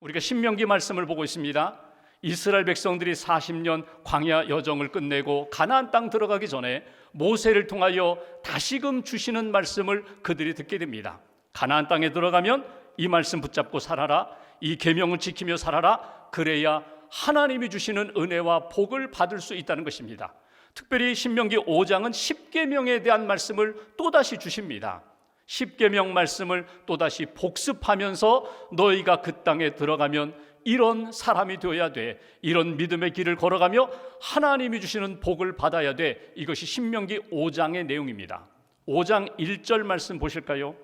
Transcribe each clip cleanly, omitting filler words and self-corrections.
우리가 신명기 말씀을 보고 있습니다. 이스라엘 백성들이 40년 광야 여정을 끝내고 가나안 땅 들어가기 전에 모세를 통하여 다시금 주시는 말씀을 그들이 듣게 됩니다. 가나안 땅에 들어가면 이 말씀 붙잡고 살아라, 이 계명을 지키며 살아라, 그래야 하나님이 주시는 은혜와 복을 받을 수 있다는 것입니다. 특별히 신명기 5장은 십계명에 대한 말씀을 또다시 주십니다. 십계명 말씀을 또다시 복습하면서 너희가 그 땅에 들어가면 이런 사람이 되어야 돼, 이런 믿음의 길을 걸어가며 하나님이 주시는 복을 받아야 돼. 이것이 신명기 5장의 내용입니다. 5장 1절 말씀 보실까요?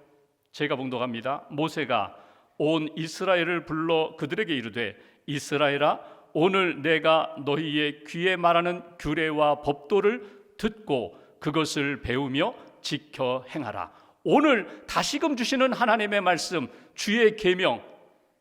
제가 봉독합니다. 모세가 온 이스라엘을 불러 그들에게 이르되 이스라엘아, 오늘 내가 너희의 귀에 말하는 규례와 법도를 듣고 그것을 배우며 지켜 행하라. 오늘 다시금 주시는 하나님의 말씀, 주의 계명,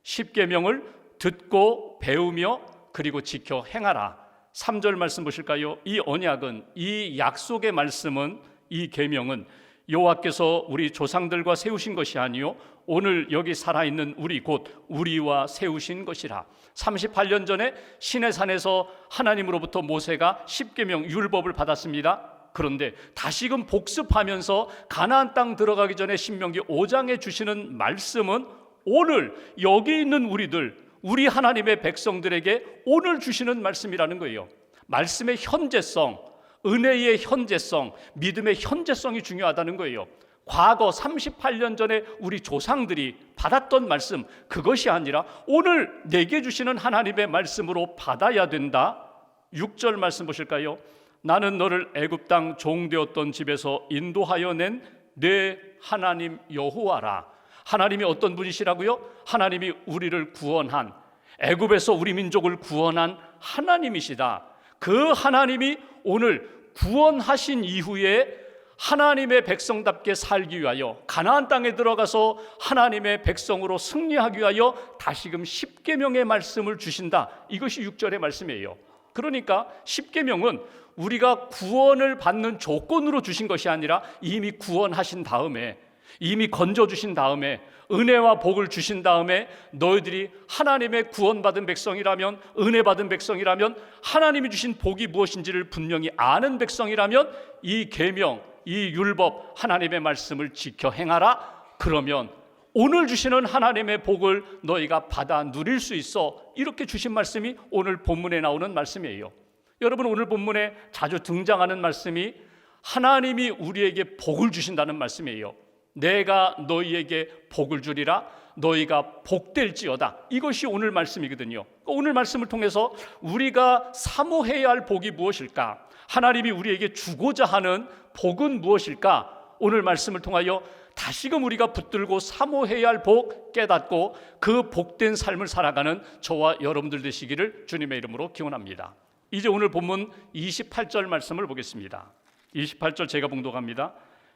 십계명을 듣고 배우며 그리고 지켜 행하라. 3절 말씀 보실까요? 이 언약은, 이 약속의 말씀은, 이 계명은 여호와께서 우리 조상들과 세우신 것이 아니요 오늘 여기 살아있는 우리 곧 우리와 세우신 것이라. 38년 전에 시내산에서 하나님으로부터 모세가 십계명 율법을 받았습니다. 그런데 다시금 복습하면서 가나안 땅 들어가기 전에 신명기 5장에 주시는 말씀은 오늘 여기 있는 우리들, 우리 하나님의 백성들에게 오늘 주시는 말씀이라는 거예요. 말씀의 현재성, 은혜의 현재성, 믿음의 현재성이 중요하다는 거예요. 과거 38년 전에 우리 조상들이 받았던 말씀, 그것이 아니라 오늘 내게 주시는 하나님의 말씀으로 받아야 된다. 6절 말씀 보실까요? 나는 너를 애굽 땅 종되었던 집에서 인도하여 낸 내 하나님 여호와라. 하나님이 어떤 분이시라고요? 하나님이 우리를 구원한, 애굽에서 우리 민족을 구원한 하나님이시다. 그 하나님이 오늘 구원하신 이후에 하나님의 백성답게 살기 위하여 가나안 땅에 들어가서 하나님의 백성으로 승리하기 위하여 다시금 십계명의 말씀을 주신다. 이것이 6절의 말씀이에요. 그러니까 십계명은 우리가 구원을 받는 조건으로 주신 것이 아니라 이미 구원하신 다음에, 이미 건져주신 다음에, 은혜와 복을 주신 다음에 너희들이 하나님의 구원받은 백성이라면, 은혜받은 백성이라면, 하나님이 주신 복이 무엇인지를 분명히 아는 백성이라면 이 계명, 이 율법, 하나님의 말씀을 지켜 행하라. 그러면 오늘 주시는 하나님의 복을 너희가 받아 누릴 수 있어. 이렇게 주신 말씀이 오늘 본문에 나오는 말씀이에요. 여러분, 오늘 본문에 자주 등장하는 말씀이 하나님이 우리에게 복을 주신다는 말씀이에요. 내가 너희에게 복을 주리라, 너희가 복될지어다. 이것이 오늘 말씀이거든요. 오늘 말씀을 통해서 우리가 사모해야 할 복이 무엇일까? 하나님이 우리에게 주고자 하는 복은 무엇일까? 오늘 말씀을 통하여 다시금 우리가 붙들고 사모해야 할 복 깨닫고 그 복된 삶을 살아가는 저와 여러분들 되시기를 주님의 이름으로 기원합니다. 이제 오늘 본문 28절 말씀을 보겠습니다. 28절 제가 봉독합니다.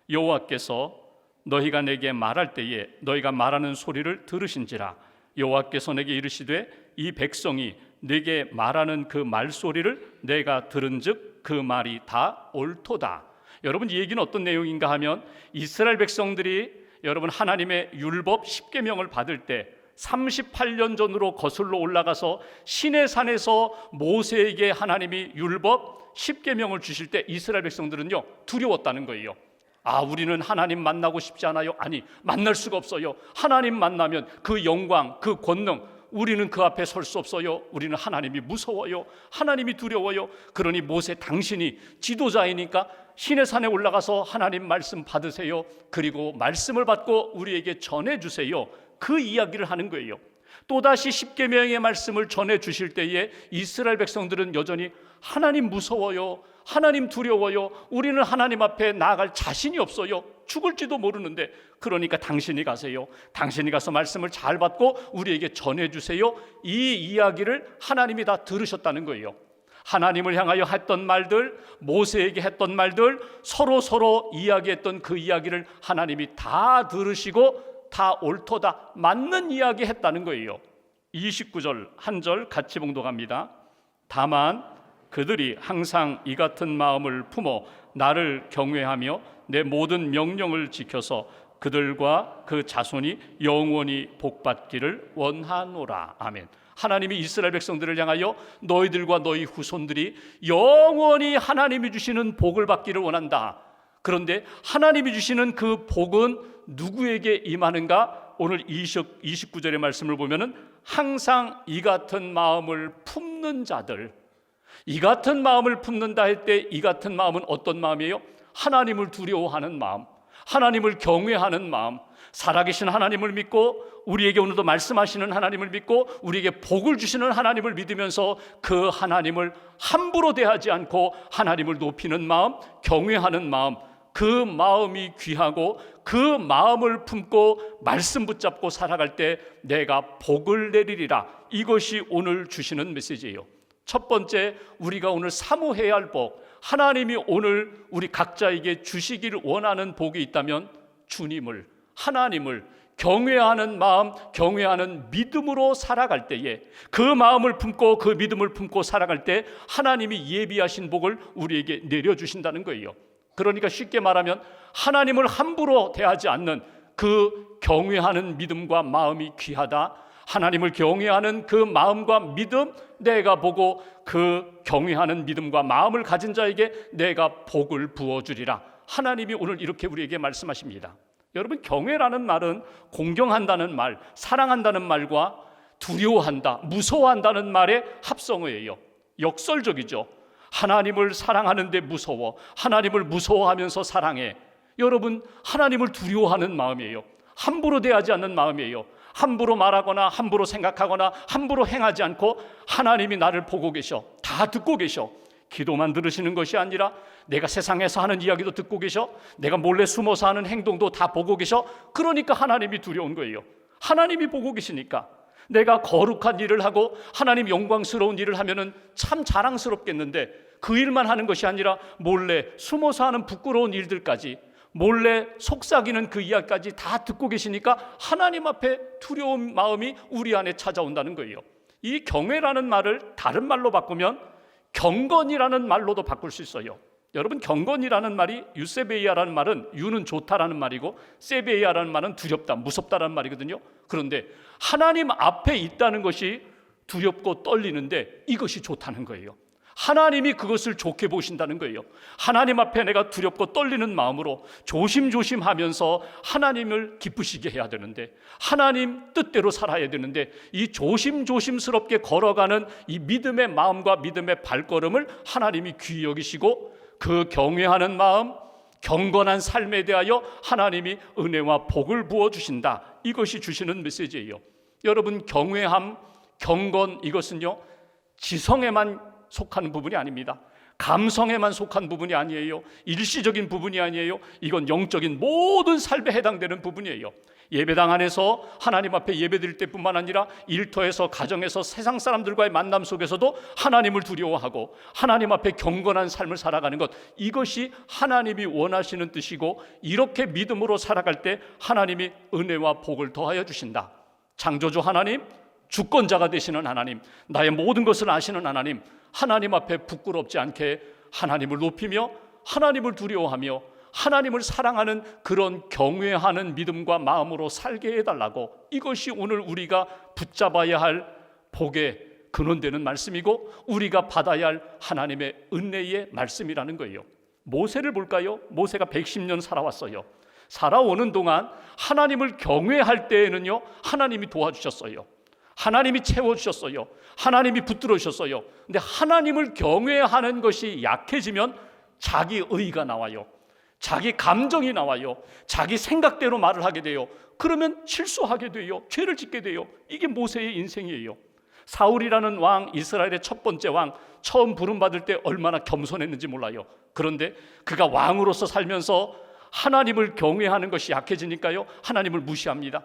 여호와께서 너희가 내게 말할 때에 너희가 말하는 소리를 들으신지라. 여호와께서 내게 이르시되 이 백성이 내게 말하는 그 말소리를 내가 들은즉 그 말이 다 옳도다. 여러분, 이 얘기는 어떤 내용인가 하면 이스라엘 백성들이 여러분 하나님의 율법 십계명을 받을 때 38년 전으로 거슬러 올라가서 시내산에서 모세에게 하나님이 율법 십계명을 주실 때 이스라엘 백성들은요 두려웠다는 거예요. 아, 우리는 하나님 만나고 싶지 않아요? 아니, 만날 수가 없어요. 하나님 만나면 그 영광, 그 권능, 우리는 그 앞에 설 수 없어요. 우리는 하나님이 무서워요. 하나님이 두려워요. 그러니 모세, 당신이 지도자이니까 시내산에 올라가서 하나님 말씀 받으세요. 그리고 말씀을 받고 우리에게 전해주세요. 그 이야기를 하는 거예요. 또다시 십계명의 말씀을 전해주실 때에 이스라엘 백성들은 여전히 하나님 무서워요, 하나님 두려워요, 우리는 하나님 앞에 나아갈 자신이 없어요, 죽을지도 모르는데, 그러니까 당신이 가세요. 당신이 가서 말씀을 잘 받고 우리에게 전해주세요. 이 이야기를 하나님이 다 들으셨다는 거예요. 하나님을 향하여 했던 말들, 모세에게 했던 말들, 서로 이야기했던 그 이야기를 하나님이 다 들으시고 다 옳도다, 맞는 이야기 했다는 거예요. 29절 한 절 같이 봉독합니다. 다만 그들이 항상 이 같은 마음을 품어 나를 경외하며 내 모든 명령을 지켜서 그들과 그 자손이 영원히 복받기를 원하노라. 아멘. 하나님이 이스라엘 백성들을 향하여 너희들과 너희 후손들이 영원히 하나님이 주시는 복을 받기를 원한다. 그런데 하나님이 주시는 그 복은 누구에게 임하는가? 오늘 29절의 말씀을 보면은 항상 이 같은 마음을 품는 자들, 이 같은 마음을 품는다 할 때 이 같은 마음은 어떤 마음이에요? 하나님을 두려워하는 마음, 하나님을 경외하는 마음, 살아계신 하나님을 믿고 우리에게 오늘도 말씀하시는 하나님을 믿고 우리에게 복을 주시는 하나님을 믿으면서 그 하나님을 함부로 대하지 않고 하나님을 높이는 마음, 경외하는 마음, 그 마음이 귀하고 그 마음을 품고 말씀 붙잡고 살아갈 때 내가 복을 내리리라. 이것이 오늘 주시는 메시지예요. 첫 번째, 우리가 오늘 사모해야 할 복, 하나님이 오늘 우리 각자에게 주시기를 원하는 복이 있다면 주님을, 하나님을 경외하는 마음, 경외하는 믿음으로 살아갈 때에, 그 마음을 품고 그 믿음을 품고 살아갈 때 하나님이 예비하신 복을 우리에게 내려주신다는 거예요. 그러니까 쉽게 말하면 하나님을 함부로 대하지 않는 그 경외하는 믿음과 마음이 귀하다. 하나님을 경외하는 그 마음과 믿음, 내가 보고 그 경외하는 믿음과 마음을 가진 자에게 내가 복을 부어주리라. 하나님이 오늘 이렇게 우리에게 말씀하십니다. 여러분, 경외라는 말은 공경한다는 말, 사랑한다는 말과 두려워한다, 무서워한다는 말의 합성어예요. 역설적이죠. 하나님을 사랑하는데 무서워, 하나님을 무서워하면서 사랑해. 여러분, 하나님을 두려워하는 마음이에요. 함부로 대하지 않는 마음이에요. 함부로 말하거나 함부로 생각하거나 함부로 행하지 않고 하나님이 나를 보고 계셔, 다 듣고 계셔. 기도만 들으시는 것이 아니라 내가 세상에서 하는 이야기도 듣고 계셔, 내가 몰래 숨어서 하는 행동도 다 보고 계셔. 그러니까 하나님이 두려운 거예요. 하나님이 보고 계시니까. 내가 거룩한 일을 하고 하나님 영광스러운 일을 하면은 참 자랑스럽겠는데 그 일만 하는 것이 아니라 몰래 숨어서 하는 부끄러운 일들까지, 몰래 속삭이는 그 이야기까지 다 듣고 계시니까 하나님 앞에 두려운 마음이 우리 안에 찾아온다는 거예요. 이 경외라는 말을 다른 말로 바꾸면 경건이라는 말로도 바꿀 수 있어요. 여러분, 경건이라는 말이 유세베이아라는 말은 유는 좋다라는 말이고 세베이아라는 말은 두렵다, 무섭다라는 말이거든요. 그런데 하나님 앞에 있다는 것이 두렵고 떨리는데 이것이 좋다는 거예요. 하나님이 그것을 좋게 보신다는 거예요. 하나님 앞에 내가 두렵고 떨리는 마음으로 조심조심하면서 하나님을 기쁘시게 해야 되는데, 하나님 뜻대로 살아야 되는데, 이 조심조심스럽게 걸어가는 이 믿음의 마음과 믿음의 발걸음을 하나님이 귀히 여기시고 그 경외하는 마음, 경건한 삶에 대하여 하나님이 은혜와 복을 부어주신다. 이것이 주시는 메시지예요. 여러분, 경외함, 경건, 이것은요 지성에만 속하는 부분이 아닙니다. 감성에만 속한 부분이 아니에요. 일시적인 부분이 아니에요. 이건 영적인 모든 삶에 해당되는 부분이에요. 예배당 안에서 하나님 앞에 예배드릴 때뿐만 아니라 일터에서, 가정에서, 세상 사람들과의 만남 속에서도 하나님을 두려워하고 하나님 앞에 경건한 삶을 살아가는 것, 이것이 하나님이 원하시는 뜻이고, 이렇게 믿음으로 살아갈 때 하나님이 은혜와 복을 더하여 주신다. 창조주 하나님, 주권자가 되시는 하나님, 나의 모든 것을 아시는 하나님, 하나님 앞에 부끄럽지 않게 하나님을 높이며 하나님을 두려워하며 하나님을 사랑하는 그런 경외하는 믿음과 마음으로 살게 해달라고, 이것이 오늘 우리가 붙잡아야 할 복의 근원되는 말씀이고 우리가 받아야 할 하나님의 은혜의 말씀이라는 거예요. 모세를 볼까요? 모세가 110년 살아왔어요. 살아오는 동안 하나님을 경외할 때에는요 하나님이 도와주셨어요. 하나님이 채워주셨어요. 하나님이 붙들어 주셨어요. 근데 하나님을 경외하는 것이 약해지면 자기 의가 나와요. 자기 감정이 나와요. 자기 생각대로 말을 하게 돼요. 그러면 실수하게 돼요. 죄를 짓게 돼요. 이게 모세의 인생이에요. 사울이라는 왕, 이스라엘의 첫 번째 왕, 처음 부름받을 때 얼마나 겸손했는지 몰라요. 그런데 그가 왕으로서 살면서 하나님을 경외하는 것이 약해지니까요 하나님을 무시합니다.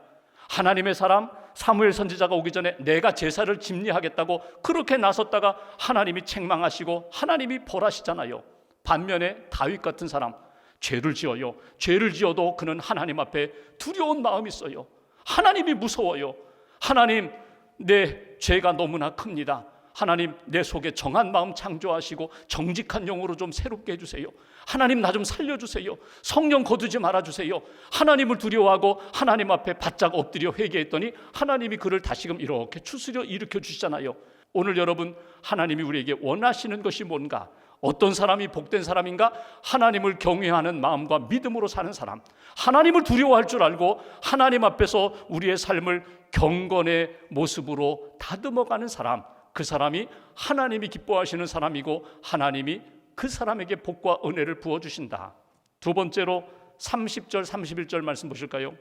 하나님의 사람 사무엘 선지자가 오기 전에 내가 제사를 집리하겠다고 그렇게 나섰다가 하나님이 책망하시고 하나님이 벌하시잖아요. 반면에 다윗 같은 사람, 죄를 지어요. 죄를 지어도 그는 하나님 앞에 두려운 마음이 있어요. 하나님이 무서워요. 하나님, 내 죄가 너무나 큽니다. 하나님 내 속에 정한 마음 창조하시고 정직한 영으로 좀 새롭게 해주세요. 하나님 나 좀 살려주세요. 성령 거두지 말아주세요. 하나님을 두려워하고 하나님 앞에 바짝 엎드려 회개했더니 하나님이 그를 다시금 이렇게 추스려 일으켜 주시잖아요. 오늘 여러분, 하나님이 우리에게 원하시는 것이 뭔가? 어떤 사람이 복된 사람인가? 하나님을 경외하는 마음과 믿음으로 사는 사람, 하나님을 두려워할 줄 알고 하나님 앞에서 우리의 삶을 경건의 모습으로 다듬어가는 사람, 그 사람이 하나님이 기뻐하시는 사람이고 하나님이 그 사람에게 복과 은혜를 부어주신다. 두 번째로 30절 31절 말씀 보실까요?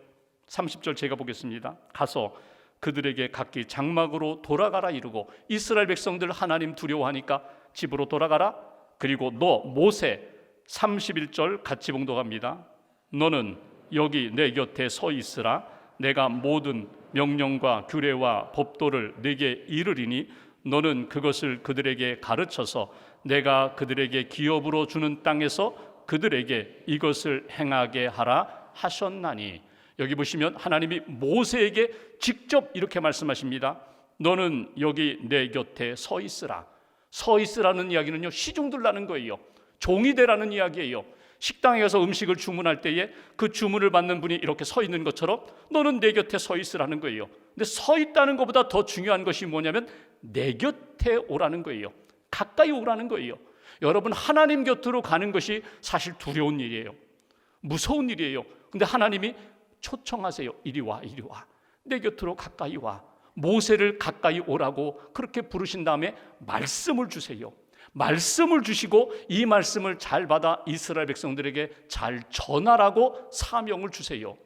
30절 제가 보겠습니다. 가서 그들에게 각기 장막으로 돌아가라 이르고, 이스라엘 백성들 하나님 두려워하니까 집으로 돌아가라. 그리고 너 모세, 31절 같이 봉독합니다. 너는 여기 내 곁에 서 있으라. 내가 모든 명령과 규례와 법도를 네게 이르리니 너는 그것을 그들에게 가르쳐서 내가 그들에게 기업으로 주는 땅에서 그들에게 이것을 행하게 하라 하셨나니. 여기 보시면 하나님이 모세에게 직접 이렇게 말씀하십니다. 너는 여기 내 곁에 서 있으라. 서 있으라는 이야기는요, 시중들라는 거예요. 종이 되라는 이야기예요. 식당에 가서 음식을 주문할 때에 그 주문을 받는 분이 이렇게 서 있는 것처럼 너는 내 곁에 서 있으라는 거예요. 근데 서 있다는 것보다 더 중요한 것이 뭐냐면 내 곁에 오라는 거예요. 가까이 오라는 거예요. 여러분, 하나님 곁으로 가는 것이 사실 두려운 일이에요. 무서운 일이에요. 근데 하나님이 초청하세요. 이리 와, 이리 와. 내 곁으로 가까이 와. 모세를 가까이 오라고 그렇게 부르신 다음에 말씀을 주세요. 말씀을 주시고 이 말씀을 잘 받아 이스라엘 백성들에게 잘 전하라고 사명을 주세요.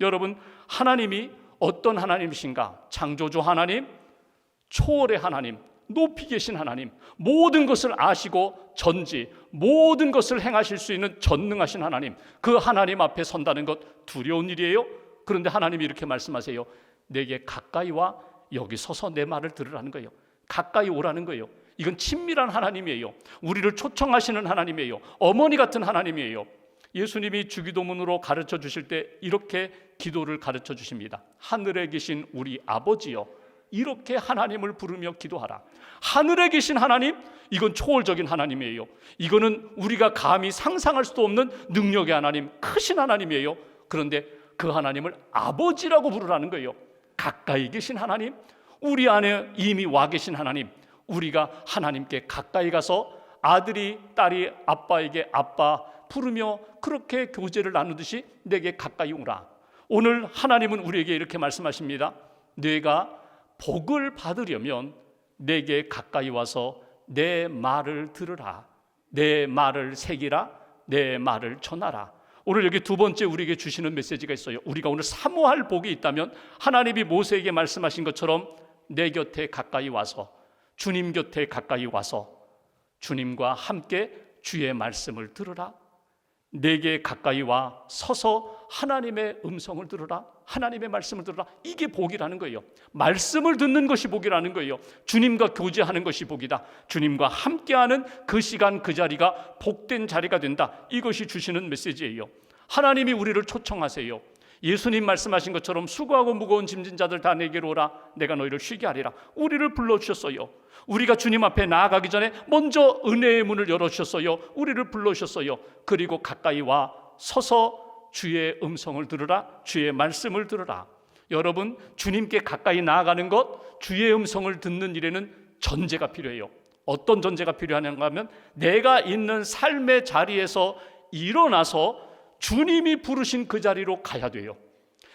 여러분, 하나님이 어떤 하나님이신가? 창조주 하나님, 초월의 하나님, 높이 계신 하나님, 모든 것을 아시고 전지 모든 것을 행하실 수 있는 전능하신 하나님, 그 하나님 앞에 선다는 것 두려운 일이에요. 그런데 하나님이 이렇게 말씀하세요. 내게 가까이 와. 여기 서서 내 말을 들으라는 거예요. 가까이 오라는 거예요. 이건 친밀한 하나님이에요. 우리를 초청하시는 하나님이에요. 어머니 같은 하나님이에요. 예수님이 주기도문으로 가르쳐 주실 때 이렇게 기도를 가르쳐 주십니다. 하늘에 계신 우리 아버지여, 이렇게 하나님을 부르며 기도하라. 하늘에 계신 하나님, 이건 초월적인 하나님이에요. 이거는 우리가 감히 상상할 수도 없는 능력의 하나님, 크신 하나님이에요. 그런데 그 하나님을 아버지라고 부르라는 거예요. 가까이 계신 하나님, 우리 안에 이미 와 계신 하나님, 우리가 하나님께 가까이 가서 아들이 딸이 아빠에게 아빠 부르며 그렇게 교제를 나누듯이 내게 가까이 오라. 오늘 하나님은 우리에게 이렇게 말씀하십니다. 내가 복을 받으려면 내게 가까이 와서 내 말을 들으라. 내 말을 새기라. 내 말을 전하라. 오늘 여기 두 번째 우리에게 주시는 메시지가 있어요. 우리가 오늘 사모할 복이 있다면 하나님이 모세에게 말씀하신 것처럼 내 곁에 가까이 와서, 주님 곁에 가까이 와서 주님과 함께 주의 말씀을 들으라. 내게 가까이 와 서서 하나님의 음성을 들으라. 하나님의 말씀을 들으라. 이게 복이라는 거예요. 말씀을 듣는 것이 복이라는 거예요. 주님과 교제하는 것이 복이다. 주님과 함께하는 그 시간, 그 자리가 복된 자리가 된다. 이것이 주시는 메시지예요. 하나님이 우리를 초청하세요. 예수님 말씀하신 것처럼 수고하고 무거운 짐진 자들 다 내게로 오라. 내가 너희를 쉬게 하리라. 우리를 불러주셨어요. 우리가 주님 앞에 나아가기 전에 먼저 은혜의 문을 열어주셨어요. 우리를 불러주셨어요. 그리고 가까이 와 서서 주의 음성을 들으라. 주의 말씀을 들으라. 여러분, 주님께 가까이 나아가는 것, 주의 음성을 듣는 일에는 전제가 필요해요. 어떤 전제가 필요하는가 하면 내가 있는 삶의 자리에서 일어나서 주님이 부르신 그 자리로 가야 돼요.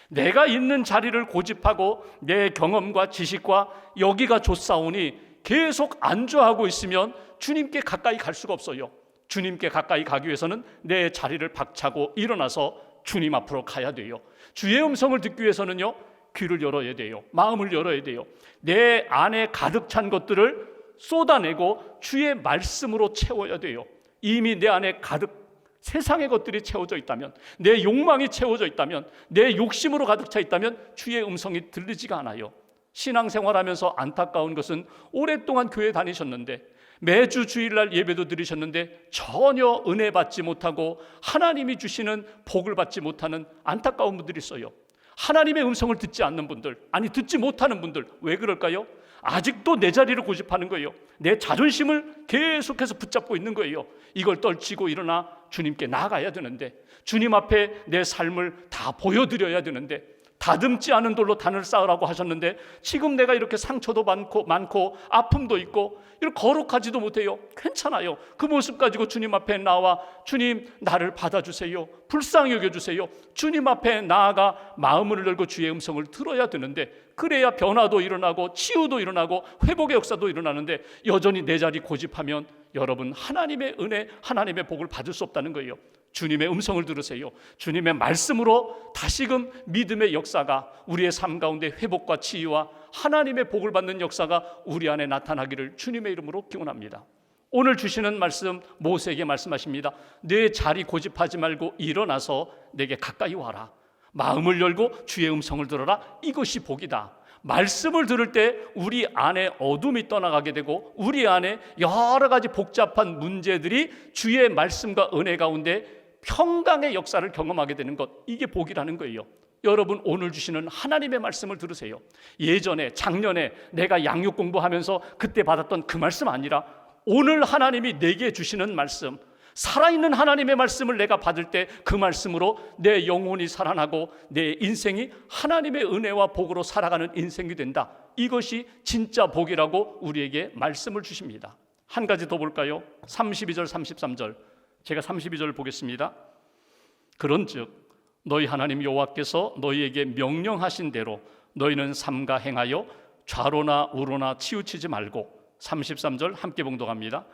내가 있는 자리를 고집하고 내 경험과 지식과 여기가 좋사오니 계속 안주하고 있으면 주님께 가까이 갈 수가 없어요. 주님께 가까이 가기 위해서는 내 자리를 박차고 일어나서 주님 앞으로 가야 돼요. 주의 음성을 듣기 위해서는요, 귀를 열어야 돼요. 마음을 열어야 돼요. 내 안에 가득 찬 것들을 쏟아내고 주의 말씀으로 채워야 돼요. 이미 내 안에 가득 세상의 것들이 채워져 있다면, 내 욕망이 채워져 있다면, 내 욕심으로 가득 차 있다면 주의 음성이 들리지가 않아요. 신앙생활하면서 안타까운 것은 오랫동안 교회 다니셨는데 매주 주일날 예배도 드리셨는데 전혀 은혜 받지 못하고 하나님이 주시는 복을 받지 못하는 안타까운 분들이 있어요. 하나님의 음성을 듣지 않는 분들, 아니 듣지 못하는 분들, 왜 그럴까요? 아직도 내 자리를 고집하는 거예요. 내 자존심을 계속해서 붙잡고 있는 거예요. 이걸 떨치고 일어나 주님께 나아가야 되는데, 주님 앞에 내 삶을 다 보여드려야 되는데, 다듬지 않은 돌로 단을 쌓으라고 하셨는데 지금 내가 이렇게 상처도 많고 아픔도 있고 이렇게 거룩하지도 못해요. 괜찮아요. 그 모습 가지고 주님 앞에 나와 주님 나를 받아주세요, 불쌍히 여겨주세요, 주님 앞에 나아가 마음을 열고 주의 음성을 들어야 되는데, 그래야 변화도 일어나고 치유도 일어나고 회복의 역사도 일어나는데, 여전히 내 자리 고집하면 여러분 하나님의 은혜, 하나님의 복을 받을 수 없다는 거예요. 주님의 음성을 들으세요. 주님의 말씀으로 다시금 믿음의 역사가 우리의 삶 가운데 회복과 치유와 하나님의 복을 받는 역사가 우리 안에 나타나기를 주님의 이름으로 기원합니다. 오늘 주시는 말씀, 모세에게 말씀하십니다. 내 자리 고집하지 말고 일어나서 내게 가까이 와라. 마음을 열고 주의 음성을 들어라. 이것이 복이다. 말씀을 들을 때 우리 안에 어둠이 떠나가게 되고 우리 안에 여러 가지 복잡한 문제들이 주의 말씀과 은혜 가운데 평강의 역사를 경험하게 되는 것, 이게 복이라는 거예요. 여러분, 오늘 주시는 하나님의 말씀을 들으세요. 예전에 작년에 내가 양육 공부하면서 그때 받았던 그 말씀 아니라 오늘 하나님이 내게 주시는 말씀, 살아있는 하나님의 말씀을 내가 받을 때 그 말씀으로 내 영혼이 살아나고 내 인생이 하나님의 은혜와 복으로 살아가는 인생이 된다. 이것이 진짜 복이라고 우리에게 말씀을 주십니다. 한 가지 더 볼까요? 32절 33절, 제가 32절을 보겠습니다. 그런즉 너희 하나님 여호와께서 너희에게 명령하신 대로 너희는 삼가 행하여 좌로나 우로나 치우치지 말고, 33절 함께 봉독합니다.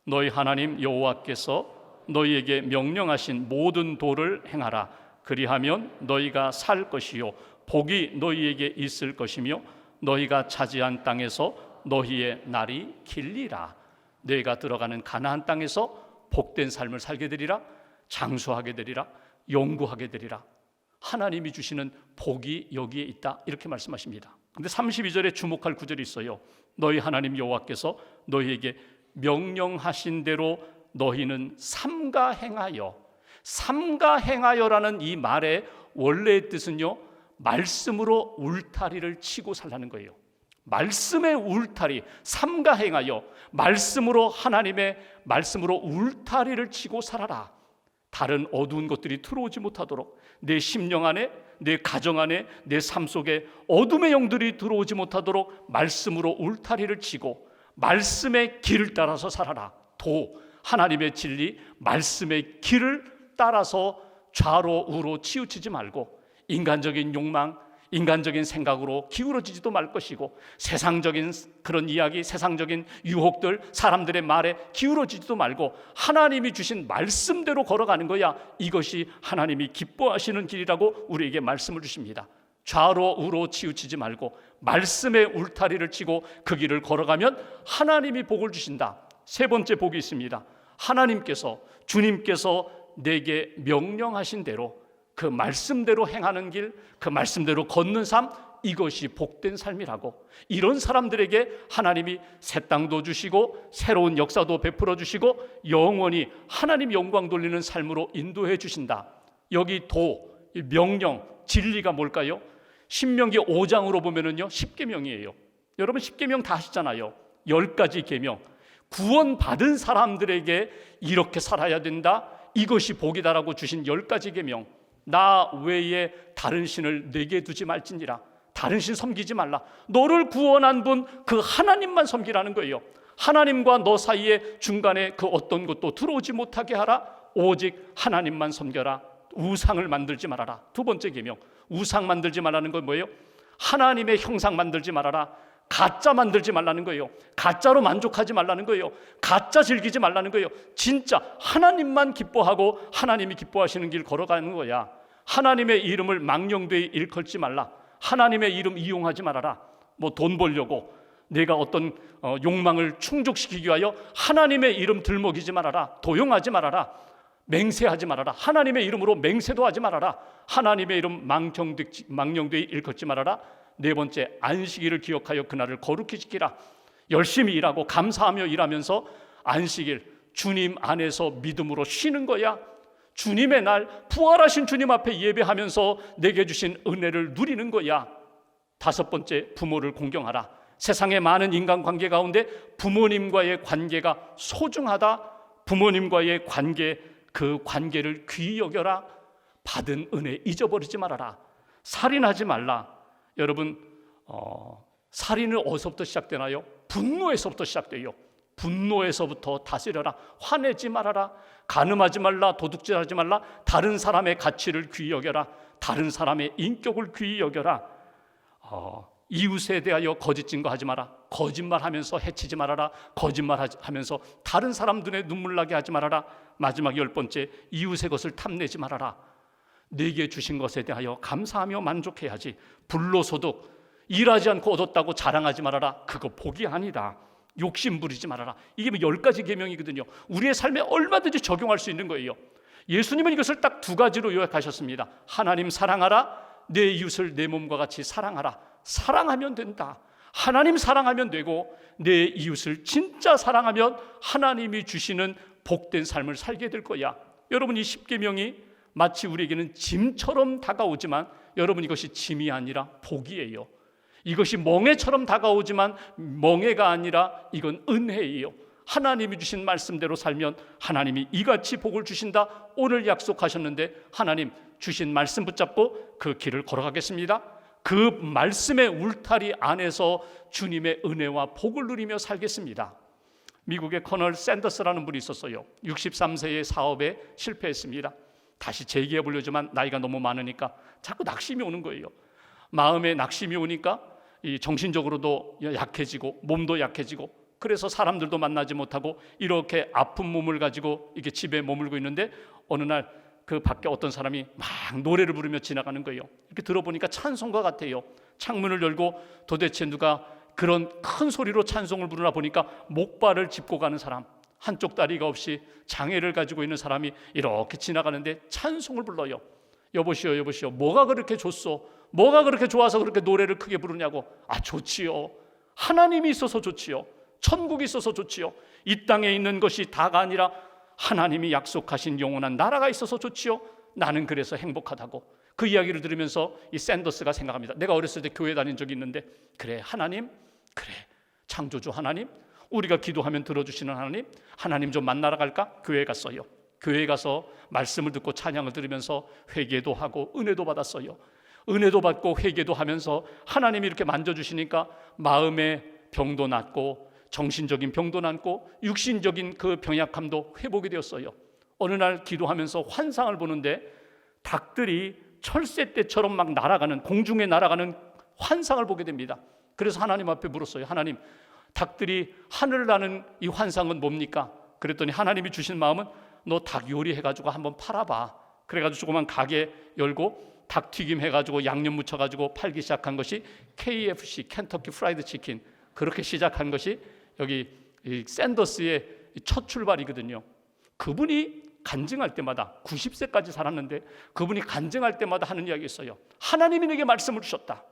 너희 하나님 여호와께서 너희에게 명령하신 모든 도를 행하라. 그리하면 너희가 살 것이요 복이 너희에게 있을 것이며 너희가 차지한 땅에서 너희의 날이 길리라. 너희가 들어가는 가나안 땅에서 복된 삶을 살게 되리라. 장수하게 되리라. 영구하게 되리라. 하나님이 주시는 복이 여기에 있다, 이렇게 말씀하십니다. 근데 32절에 주목할 구절이 있어요. 너희 하나님 여호와께서 너희에게 명령하신 대로 너희는 삼가 행하여. 삼가 행하여라는 이 말의 원래의 뜻은요, 말씀으로 울타리를 치고 살라는 거예요. 말씀의 울타리, 삼가 행하여, 말씀으로, 하나님의 말씀으로 울타리를 치고 살아라. 다른 어두운 것들이 들어오지 못하도록, 내 심령 안에, 내 가정 안에, 내 삶 속에 어둠의 영들이 들어오지 못하도록 말씀으로 울타리를 치고 말씀의 길을 따라서 살아라. 도, 하나님의 진리, 말씀의 길을 따라서 좌로 우로 치우치지 말고 인간적인 욕망, 인간적인 생각으로 기울어지지도 말 것이고 세상적인 그런 이야기, 세상적인 유혹들, 사람들의 말에 기울어지지도 말고 하나님이 주신 말씀대로 걸어가는 거야. 이것이 하나님이 기뻐하시는 길이라고 우리에게 말씀을 주십니다. 좌로 우로 치우치지 말고 말씀의 울타리를 치고 그 길을 걸어가면 하나님이 복을 주신다. 세 번째 복이 있습니다. 하나님께서, 주님께서 내게 명령하신 대로 그 말씀대로 행하는 길, 그 말씀대로 걷는 삶, 이것이 복된 삶이라고. 이런 사람들에게 하나님이 새 땅도 주시고 새로운 역사도 베풀어 주시고 영원히 하나님 영광 돌리는 삶으로 인도해 주신다. 여기 도, 명령, 진리가 뭘까요? 신명기 5장으로 보면은요, 10계명이에요. 여러분 10계명 다 하시잖아요. 10가지 계명. 구원받은 사람들에게 이렇게 살아야 된다, 이것이 복이다라고 주신 10가지 계명. 나 외에 다른 신을 내게 두지 말지니라. 다른 신 섬기지 말라. 너를 구원한 분 그 하나님만 섬기라는 거예요. 하나님과 너 사이에 중간에 그 어떤 것도 들어오지 못하게 하라. 오직 하나님만 섬겨라. 우상을 만들지 말아라. 두 번째 계명, 우상 만들지 말라는 건 뭐예요? 하나님의 형상 만들지 말아라. 가짜 만들지 말라는 거예요. 가짜로 만족하지 말라는 거예요. 가짜 즐기지 말라는 거예요. 진짜 하나님만 기뻐하고 하나님이 기뻐하시는 길 걸어가는 거야. 하나님의 이름을 망령되이 일컬지 말라. 하나님의 이름 이용하지 말아라. 뭐 돈 벌려고 내가 어떤 욕망을 충족시키기 위하여 하나님의 이름 들먹이지 말아라. 도용하지 말아라. 맹세하지 말아라. 하나님의 이름으로 맹세도 하지 말아라. 하나님의 이름 망령되이 일컫지 말아라. 네 번째, 안식일을 기억하여 그날을 거룩히 지키라. 열심히 일하고 감사하며 일하면서 안식일, 주님 안에서 믿음으로 쉬는 거야. 주님의 날, 부활하신 주님 앞에 예배하면서 내게 주신 은혜를 누리는 거야. 다섯 번째, 부모를 공경하라. 세상의 많은 인간관계 가운데 부모님과의 관계가 소중하다. 부모님과의 관계, 그 관계를 귀히 여겨라. 받은 은혜 잊어버리지 말아라. 살인하지 말라. 여러분, 살인은 어디서부터 시작되나요? 분노에서부터 시작돼요. 분노에서부터 다스려라. 화내지 말아라. 간음하지 말라. 도둑질하지 말라. 다른 사람의 가치를 귀히 여겨라. 다른 사람의 인격을 귀히 여겨라. 이웃에 대하여 거짓 증거하지 마라. 거짓말하면서 해치지 말아라. 거짓말하면서 다른 사람 눈에 눈물 나게 하지 말아라. 마지막 10번째, 이웃의 것을 탐내지 말아라. 내게 주신 것에 대하여 감사하며 만족해야지. 불로소득, 일하지 않고 얻었다고 자랑하지 말아라. 그거 복이 아니다. 욕심 부리지 말아라. 이게 10가지 계명이거든요. 우리의 삶에 얼마든지 적용할 수 있는 거예요. 예수님은 이것을 딱 2가지로 요약하셨습니다. 하나님 사랑하라. 내 이웃을 내 몸과 같이 사랑하라. 사랑하면 된다. 하나님 사랑하면 되고, 내 이웃을 진짜 사랑하면 하나님이 주시는 복된 삶을 살게 될 거야. 여러분, 이 10계명이 마치 우리에게는 짐처럼 다가오지만 여러분, 이것이 짐이 아니라 복이에요. 이것이 멍해처럼 다가오지만 멍해가 아니라 이건 은혜예요. 하나님이 주신 말씀대로 살면 하나님이 이같이 복을 주신다. 오늘 약속하셨는데 하나님 주신 말씀 붙잡고 그 길을 걸어가겠습니다. 그 말씀의 울타리 안에서 주님의 은혜와 복을 누리며 살겠습니다. 미국의 커널 샌더스라는 분이 있었어요. 63세의 사업에 실패했습니다. 다시 재기해 보려지만 나이가 너무 많으니까 자꾸 낙심이 오는 거예요. 마음에 낙심이 오니까 이 정신적으로도 약해지고 몸도 약해지고, 그래서 사람들도 만나지 못하고 이렇게 아픈 몸을 가지고 이렇게 집에 머물고 있는데 어느 날 그 밖에 어떤 사람이 막 노래를 부르며 지나가는 거예요. 이렇게 들어보니까 찬송가 같아요. 창문을 열고 도대체 누가 그런 큰 소리로 찬송을 부르나 보니까 목발을 짚고 가는 사람, 한쪽 다리가 없이 장애를 가지고 있는 사람이 이렇게 지나가는데 찬송을 불러요. 여보시오, 여보시오, 뭐가 그렇게 좋소? 뭐가 그렇게 좋아서 그렇게 노래를 크게 부르냐고. 아, 좋지요. 하나님이 있어서 좋지요. 천국이 있어서 좋지요. 이 땅에 있는 것이 다가 아니라 하나님이 약속하신 영원한 나라가 있어서 좋지요. 나는 그래서 행복하다고. 그 이야기를 들으면서 이 샌더스가 생각합니다. 내가 어렸을 때 교회 다닌 적이 있는데, 그래 하나님, 그래 창조주 하나님, 우리가 기도하면 들어주시는 하나님, 하나님 좀 만나러 갈까? 교회에 갔어요. 교회에 가서 말씀을 듣고 찬양을 들으면서 회개도 하고 은혜도 받았어요. 은혜도 받고 회개도 하면서 하나님이 이렇게 만져주시니까 마음의 병도 낫고 정신적인 병도 낫고 육신적인 그 병약함도 회복이 되었어요. 어느 날 기도하면서 환상을 보는데 닭들이 철새 떼처럼 막 날아가는, 공중에 날아가는 환상을 보게 됩니다. 그래서 하나님 앞에 물었어요. 하나님, 닭들이 하늘을 나는 이 환상은 뭡니까? 그랬더니 하나님이 주신 마음은 너 닭 요리해가지고 한번 팔아봐. 그래가지고 조그만 가게 열고 닭튀김 해가지고 양념 묻혀가지고 팔기 시작한 것이 KFC, 켄터키 프라이드 치킨. 그렇게 시작한 것이 여기 이 샌더스의 첫 출발이거든요. 그분이 간증할 때마다 90세까지 살았는데 그분이 간증할 때마다 하는 이야기 있어요. 하나님이 내게 말씀을 주셨다.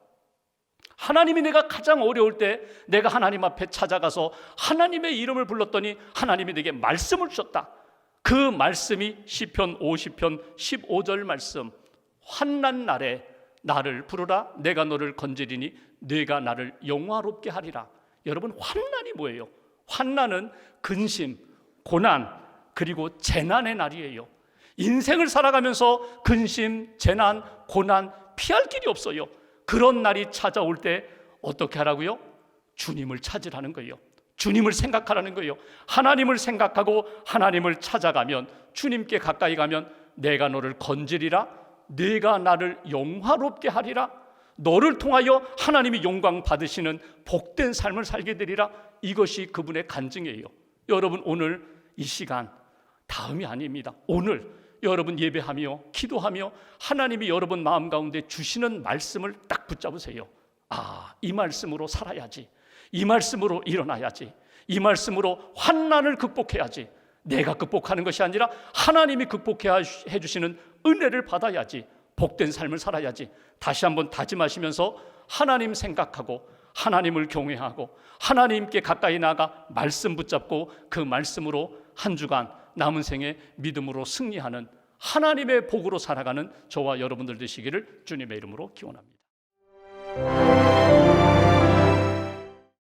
하나님이 내가 가장 어려울 때 내가 하나님 앞에 찾아가서 하나님의 이름을 불렀더니 하나님이 내게 말씀을 주셨다. 그 말씀이 시편 50편 15절 말씀. 환난 날에 나를 부르라. 내가 너를 건지리니 내가 나를 영화롭게 하리라. 여러분, 환난이 뭐예요? 환난은 근심, 고난, 그리고 재난의 날이에요. 인생을 살아가면서 근심, 재난, 고난 피할 길이 없어요. 그런 날이 찾아올 때 어떻게 하라고요? 주님을 찾으라는 거예요. 주님을 생각하라는 거예요. 하나님을 생각하고 하나님을 찾아가면, 주님께 가까이 가면 내가 너를 건지리라. 내가 나를 영화롭게 하리라. 너를 통하여 하나님이 영광 받으시는 복된 삶을 살게 되리라. 이것이 그분의 간증이에요. 여러분, 오늘 이 시간 다음이 아닙니다. 오늘 여러분 예배하며 기도하며 하나님이 여러분 마음 가운데 주시는 말씀을 딱 붙잡으세요. 아, 이 말씀으로 살아야지. 이 말씀으로 일어나야지. 이 말씀으로 환난을 극복해야지. 내가 극복하는 것이 아니라 하나님이 극복해 주시는 은혜를 받아야지. 복된 삶을 살아야지. 다시 한번 다짐하시면서 하나님 생각하고 하나님을 경외하고 하나님께 가까이 나가 말씀 붙잡고 그 말씀으로 한 주간 남은 생에 믿음으로 승리하는 하나님의 복으로 살아가는 저와 여러분들 되시기를 주님의 이름으로 기원합니다.